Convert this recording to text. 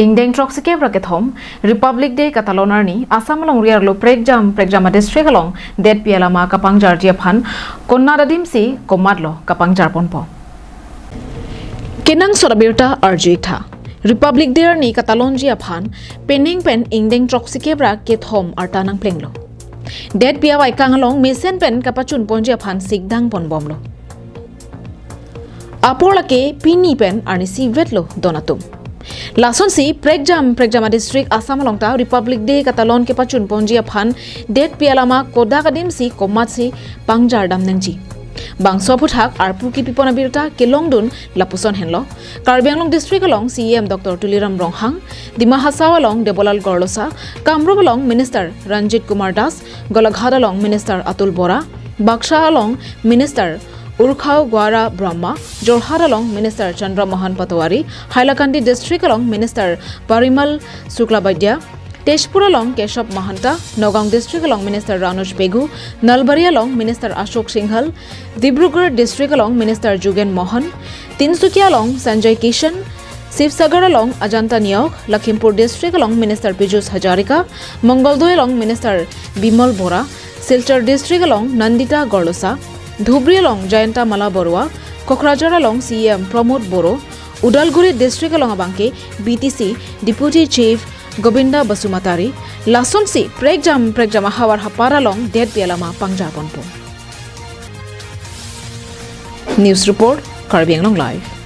Ingdeng troksike brakethom Republic Day Catalonarni Assam Longri arlo pregjama district along detpi alama kapangjar jiaphan konnada dimsi komadlo kapangjar ponpo Kenang sorabirta arjitha Republic Day ni Catalon jiaphan pening pen ingdeng troksike brakethom artanang plenglo detpi awai kangalong mesen pen kapachun ponjiaphan sigdang ponbomlo Apolake pini pen arni si vetlo donatum Lason si pregjama district Assam longta Republic Day Catalon ke pachun ponjia phan det pialama koda kadim si komat si pangjar dam nangji bangso puthak arpu ki pipona birta kelongdun lapuson henlo Karbianglong district along CM Dr Tuliram Ronghang Dima Hasao along Debolal Gorlosa Kamrup along Minister Ranjit Kumar Das Golaghat along Minister Atul Bora Baksha along Minister Urkhao Gwara Brahma, Jorhat along Minister Chandra Mohan Patwari, Hailakandi District along Minister Parimal Suklabadya, Teshpur along Keshav Mahanta, Nagaon District along Minister Ranuj Begu, Nalbari along Minister Ashok Singhal, Dibrugarh District along Minister Jugen Mohan, Tinsukia along Sanjay Kishan, Sivsagar along Ajanta Niok, Lakhimpur District along Minister Pijus Hajarika, Mongoldoy along Minister Bimal Bora, Silchar District along Nandita Gorlosa, Dhubri along Jayanta Mala Borua, Kokrajhar along CM Pramod Boro, Udalguri District along Abanke, BTC Deputy Chief Gobinda Basumatari, Lason si pregjama hawar hapar along detpi alama pangjar ponpo. News report, Karbianglong Live.